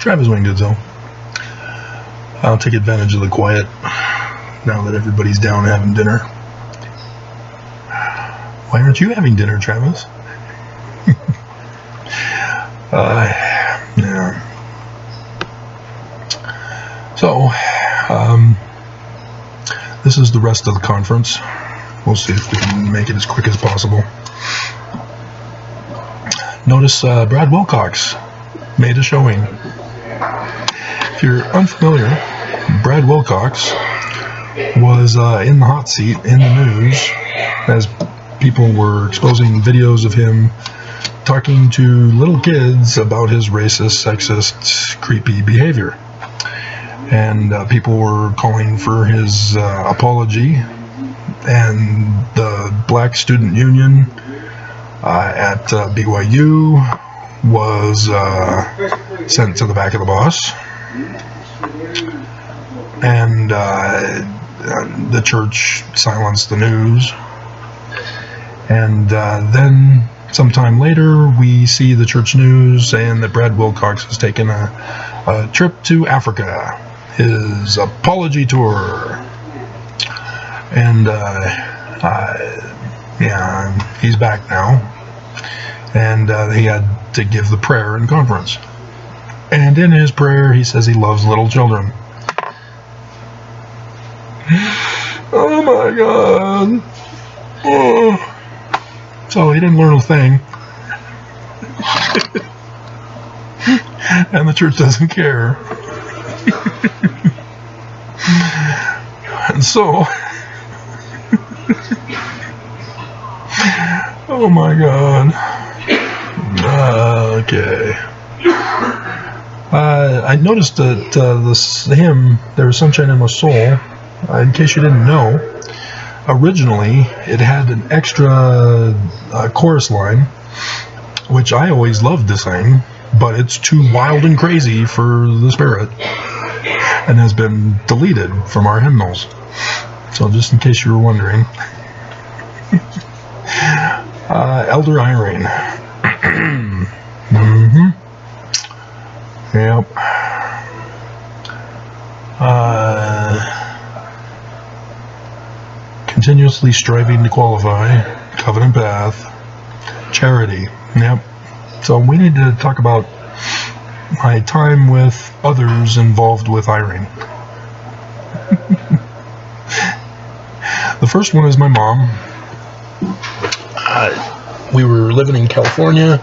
Travis went good, though. I'll take advantage of the quiet now that everybody's down having dinner. Why aren't you having dinner, Travis? Yeah. So, this is the rest of the conference. We'll see if we can make it as quick as possible. Notice Brad Wilcox made a showing. If you're unfamiliar, Brad Wilcox was in the hot seat in the news as people were exposing videos of him talking to little kids about his racist, sexist, creepy behavior. And people were calling for his apology, and the Black Student Union at BYU was sent to the back of the bus, and the church silenced the news. And then sometime later we see the church news saying that Brad Wilcox has taken a trip to Africa, his apology tour, and yeah, he's back now, and he had to give the prayer in conference, and in his prayer he says he loves little children. Oh my God. Oh. So he didn't learn a thing. And the church doesn't care. And so, oh my God. Okay. I noticed that this hymn, There is Sunshine in My Soul, in case you didn't know, originally it had an extra chorus line, which I always loved to sing, but it's too wild and crazy for the Spirit, and has been deleted from our hymnals. So just in case you were wondering. Elder Eyring. Mm-hmm. Yep. Continuously striving to qualify, covenant path, charity. Yep. So we need to talk about my time with others involved with Eyring. The first one is my mom. We were living in California.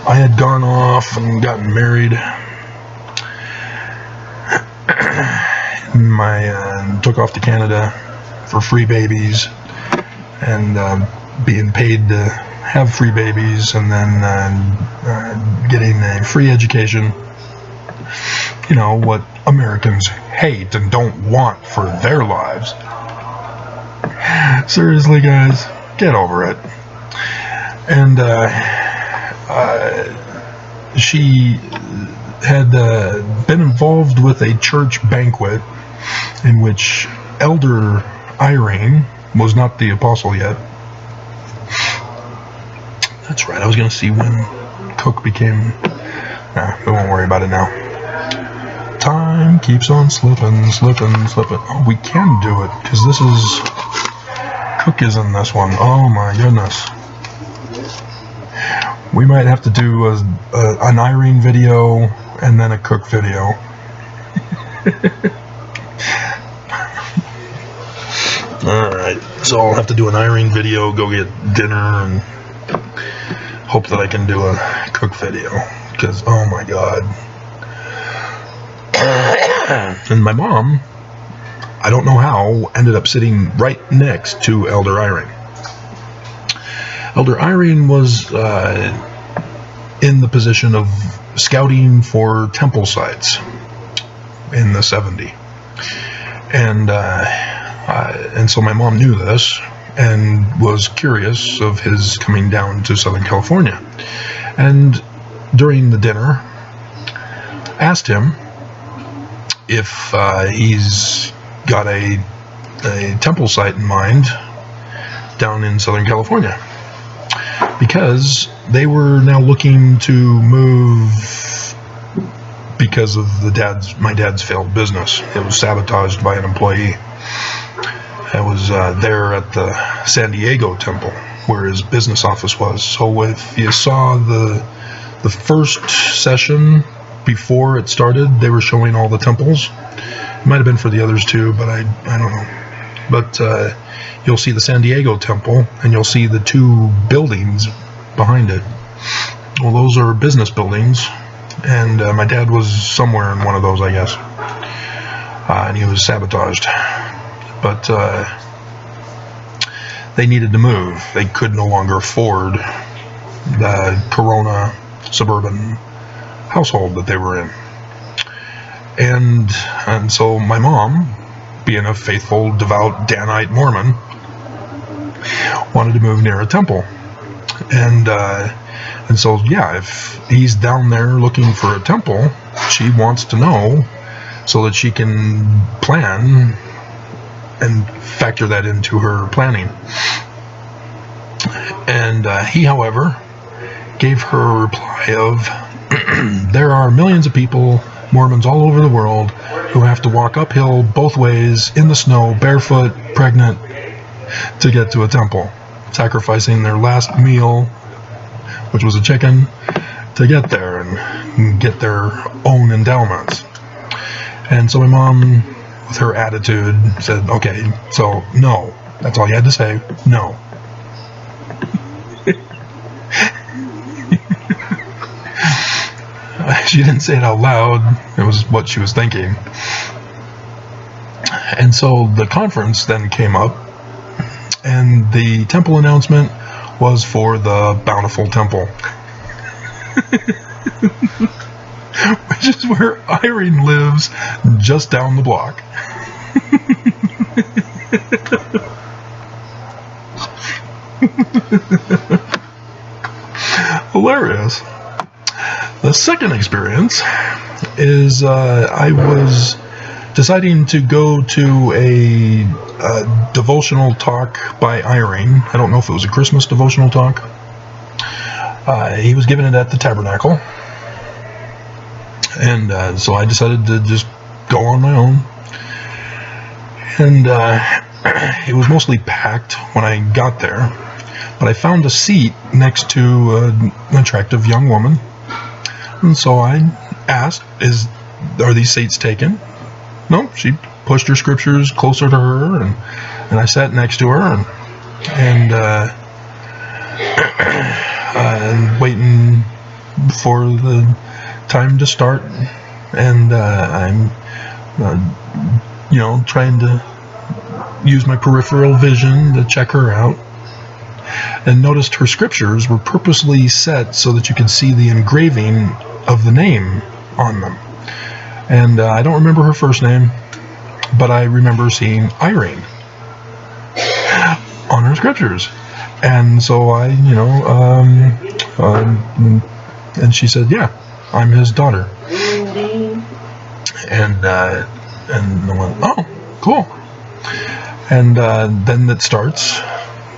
I had gone off and gotten married. Took off to Canada for free babies, and being paid to have free babies, and then getting a free education. You know, what Americans hate and don't want for their lives. Seriously, guys, get over it. And she had been involved with a church banquet in which Elder Eyring was not the apostle yet. That's right, I was going to see when Cook became... we won't worry about it now. Time keeps on slipping, slipping, slipping. Oh, we can do it, because this is... Cook is in this one. Oh my goodness. We might have to do an Eyring video and then a Cook video. Alright, so I'll have to do an Eyring video, go get dinner, and hope that I can do a Cook video, because oh my God. And my mom, I don't know how, ended up sitting right next to Elder Eyring. Elder Eyring was in the position of scouting for temple sites in the 70s. And so my mom knew this and was curious of his coming down to Southern California. And during the dinner, asked him if he's got a temple site in mind down in Southern California, because they were now looking to move because of my dad's failed business. It was sabotaged by an employee. I was there at the San Diego temple where his business office was. So if you saw the first session before it started, they were showing all the temples. It might have been for the others too, but I don't know. But you'll see the San Diego temple, and you'll see the two buildings behind it. Well, those are business buildings, and my dad was somewhere in one of those, I guess. And he was sabotaged. But they needed to move. They could no longer afford the Corona suburban household that they were in. And so my mom, being a faithful, devout Danite Mormon, wanted to move near a temple. And so, yeah, if he's down there looking for a temple, she wants to know so that she can plan and factor that into her planning. And he, however, gave her a reply of, there are millions of people, Mormons all over the world, who have to walk uphill both ways in the snow, barefoot, pregnant, to get to a temple, sacrificing their last meal, which was a chicken, to get there and get their own endowments. And so my mom, with her attitude, said, okay, so no. That's all you had to say, no. She didn't say it out loud. It was what she was thinking. And so the conference then came up, and the temple announcement was for the Bountiful Temple. Which is where Eyring lives, just down the block. Hilarious. The second experience is I was deciding to go to a devotional talk by Eyring. I don't know if it was a Christmas devotional talk. He was giving it at the Tabernacle. And so I decided to just go on my own. And it was mostly packed when I got there. But I found a seat next to an attractive young woman. And so I asked, are these seats taken? No, she pushed her scriptures closer to her, and I sat next to her, and waiting for the time to start, and I'm trying to use my peripheral vision to check her out, and noticed her scriptures were purposely set so that you could see the engraving of the name on them. And I don't remember her first name, but I remember seeing Eyring on her scriptures. And so and she said, yeah, I'm his daughter. And I went, oh, cool. And then it starts.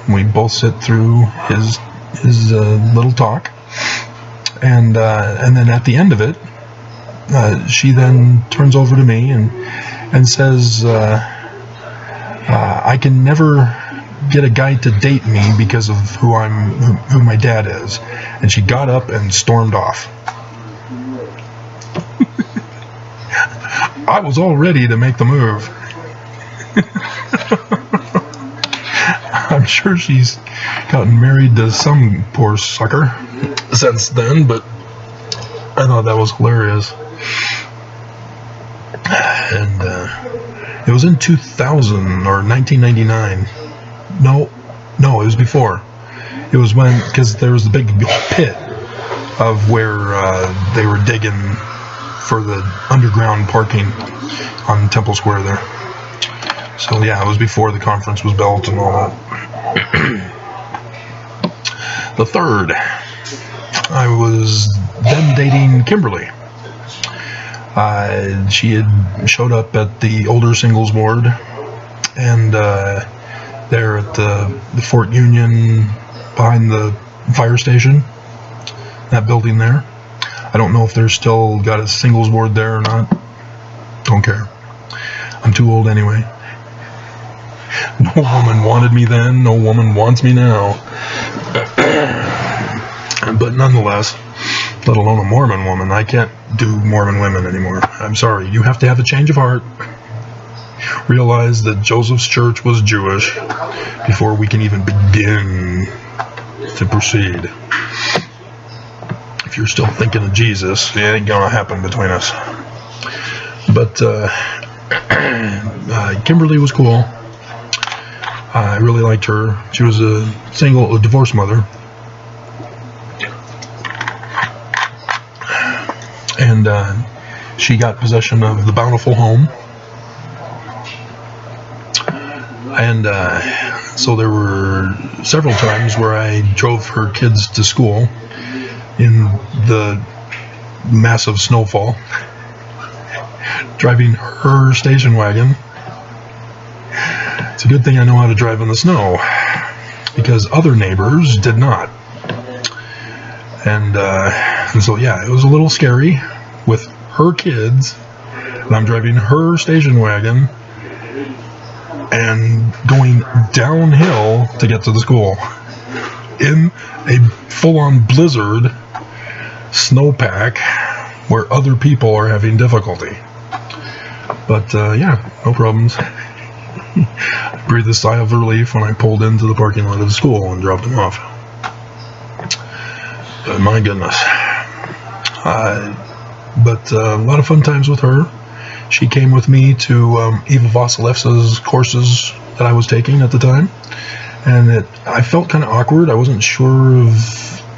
We both sit through his little talk. And then at the end of it, she then turns over to me and says, I can never get a guy to date me because of who my dad is. And she got up and stormed off. I was all ready to make the move. I'm sure she's gotten married to some poor sucker since then, but I thought that was hilarious. And it was in 2000 or 1999. No, it was before. It was because there was the big pit of where they were digging for the underground parking on Temple Square there. So yeah, it was before the conference was built and all that. The third, I was then dating Kimberly. She had showed up at the older singles ward, and there at the Fort Union behind the fire station, that building there. I don't know if they're still got a singles ward there or not. Don't care. I'm too old anyway. No woman wanted me then, no woman wants me now. But nonetheless, let alone a Mormon woman, I can't do Mormon women anymore. I'm sorry. You have to have a change of heart. Realize that Joseph's church was Jewish before we can even begin to proceed. If you're still thinking of Jesus, it ain't gonna happen between us. But Kimberly was cool. I really liked her. She was a divorced mother. And she got possession of the bountiful home. And so there were several times where I drove her kids to school in the massive snowfall, driving her station wagon. It's a good thing I know how to drive in the snow, because other neighbors did not. And so, yeah, it was a little scary with her kids, and I'm driving her station wagon and going downhill to get to the school in a full-on blizzard snowpack where other people are having difficulty. But yeah, no problems. I breathed a sigh of relief when I pulled into the parking lot of the school and dropped them off. But my goodness. But a lot of fun times with her. She came with me to Eva Vasilevsa's courses that I was taking at the time. And I felt kind of awkward. I wasn't sure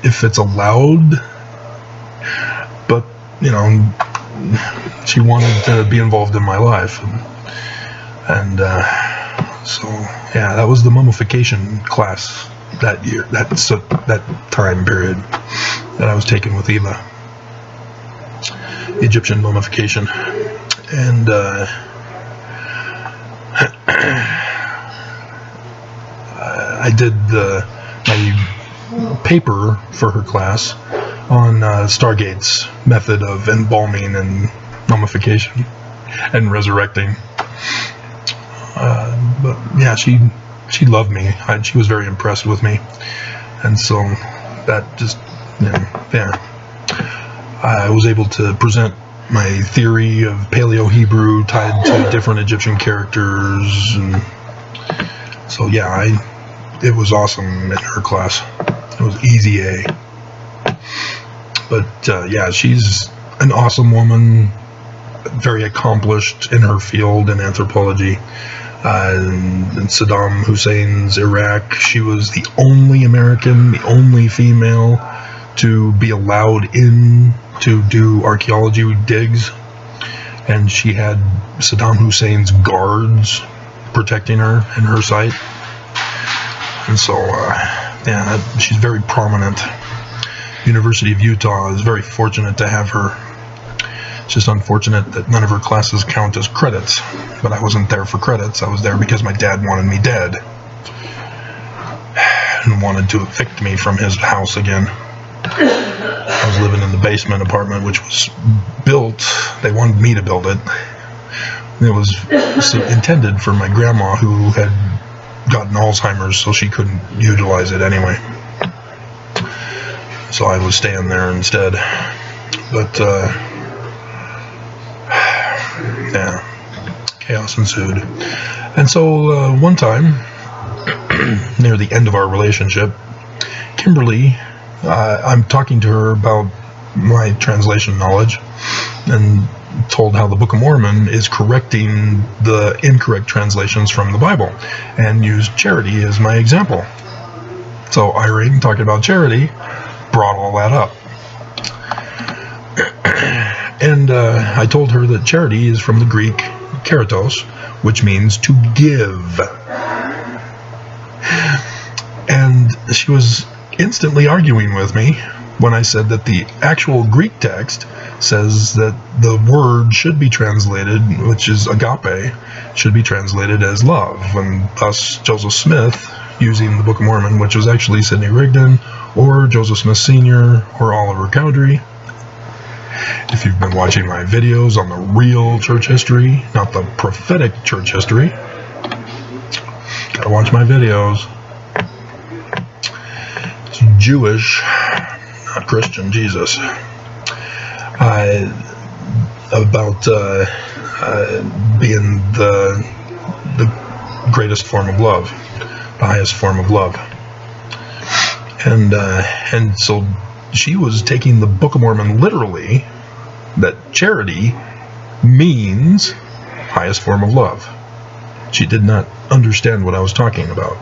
if it's allowed. But, you know, she wanted to be involved in my life. And so, yeah, that was the mummification class that year, that time period that I was taking with Eva. Egyptian mummification. And I did my paper for her class on Stargate's method of embalming and mummification and resurrecting. But yeah, she loved me. She was very impressed with me, and so that just, you know, yeah, I was able to present my theory of Paleo-Hebrew tied to different Egyptian characters, and so yeah, it was awesome in her class. It was easy A. But yeah, she's an awesome woman, very accomplished in her field in anthropology. In Saddam Hussein's Iraq, she was the only American, the only female to be allowed in to do archaeology digs, and she had Saddam Hussein's guards protecting her in her site. And so, yeah, she's very prominent. University of Utah is very fortunate to have her. It's just unfortunate that none of her classes count as credits, but I wasn't there for credits. I was there because my dad wanted me dead and wanted to evict me from his house again. I was living in the basement apartment, which was built. They wanted me to build it. It was intended for my grandma, who had gotten Alzheimer's, so she couldn't utilize it anyway. So I was staying there instead. But yeah, chaos ensued. And so one time, near the end of our relationship, Kimberly, I'm talking to her about my translation knowledge, and told how the Book of Mormon is correcting the incorrect translations from the Bible, and used charity as my example. So Eyring, talking about charity, brought all that up. And I told her that charity is from the Greek keratos, which means to give. And she was instantly arguing with me when I said that the actual Greek text says that the word should be translated, which is agape, should be translated as love. And thus Joseph Smith, using the Book of Mormon, which was actually Sidney Rigdon, or Joseph Smith Sr., or Oliver Cowdery, If you've been watching my videos on the real church history, not the prophetic church history, gotta watch my videos. It's Jewish, not Christian Jesus. About being the greatest form of love, the highest form of love. And so she was taking the Book of Mormon literally, that charity means highest form of love. She did not understand what I was talking about.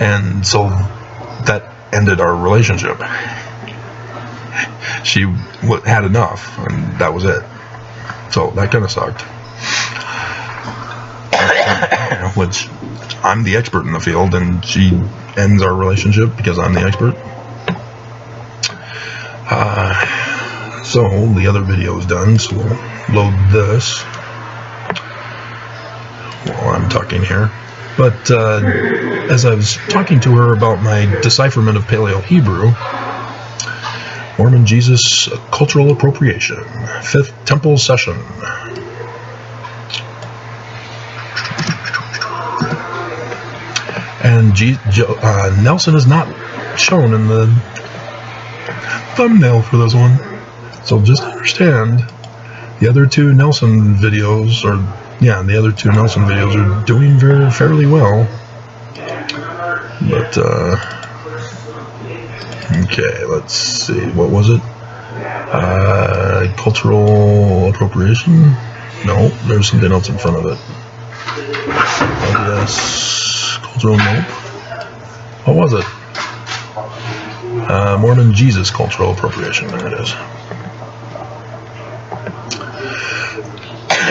And so that ended our relationship. She had enough, and that was it. So that kind of sucked. Which, I'm the expert in the field, and she ends our relationship because I'm the expert. So the other video is done, so we'll load this while I'm talking here. But as I was talking to her about my decipherment of Paleo-Hebrew, Mormon Jesus Cultural Appropriation, 5th Temple Session. And Nelson is not shown in the thumbnail for this one. So just understand, the other two Nelson videos are doing fairly well. But, okay, let's see, what was it? Cultural appropriation? No, there's something else in front of it. LDS, cultural, nope. What was it? Mormon Jesus cultural appropriation, there it is.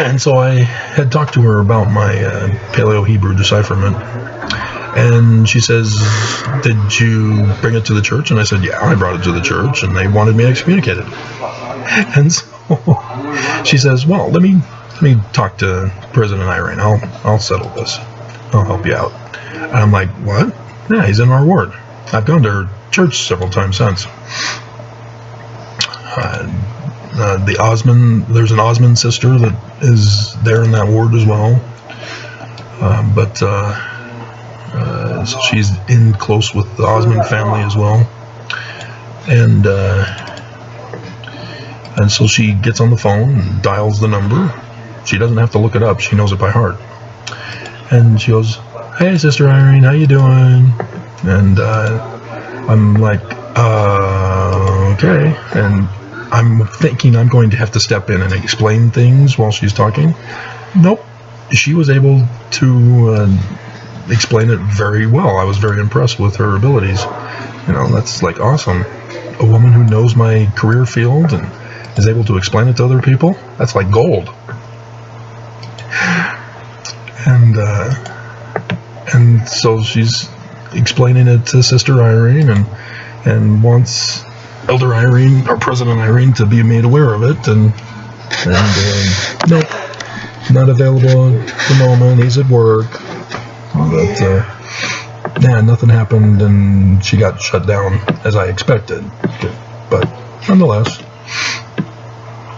And so I had talked to her about my Paleo-Hebrew decipherment, and she says, did you bring it to the church? And I said, yeah, I brought it to the church, and they wanted me excommunicated. And so she says, well, let me talk to President Eyring. I'll settle this. I'll help you out. And I'm like, what? Yeah, he's in our ward. I've gone to her church several times since. The Osmond, there's an Osmond sister that is there in that ward as well. So she's in close with the Osmond family as well. And so she gets on the phone and dials the number. She doesn't have to look it up. She knows it by heart. And she goes, hey, Sister Eyring, how you doing? And I'm like, okay. And I'm thinking I'm going to have to step in and explain things while she's talking. Nope. She was able to explain it very well. I was very impressed with her abilities. You know, that's like awesome. A woman who knows my career field and is able to explain it to other people, that's like gold. And so she's explaining it to Sister Eyring and wants Elder Eyring, or President Eyring, to be made aware of it, and nope, not available at the moment, he's at work. But yeah, nothing happened, and she got shut down as I expected. But nonetheless,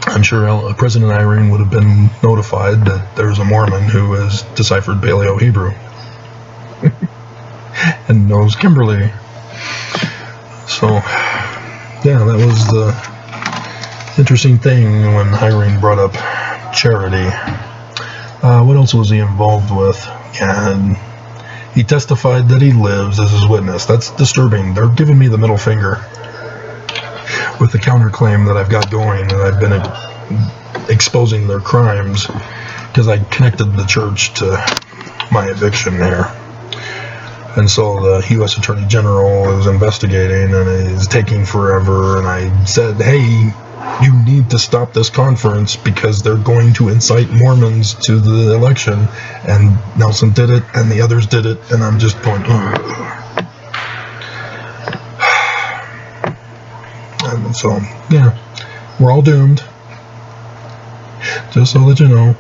I'm sure President Eyring would have been notified that there's a Mormon who has deciphered Paleo-Hebrew and knows Kimberly. So yeah, that was the interesting thing when Eyring brought up charity. What else was he involved with? Yeah, he testified that he lives as his witness. That's disturbing. They're giving me the middle finger with the counterclaim that I've got going, and I've been exposing their crimes because I connected the church to my eviction there. And so the U.S. Attorney General is investigating and is taking forever, and I said, hey, you need to stop this conference because they're going to incite Mormons to the election. And Nelson did it, and the others did it, and I'm just going, ugh. And so, yeah, we're all doomed. Just so that you know.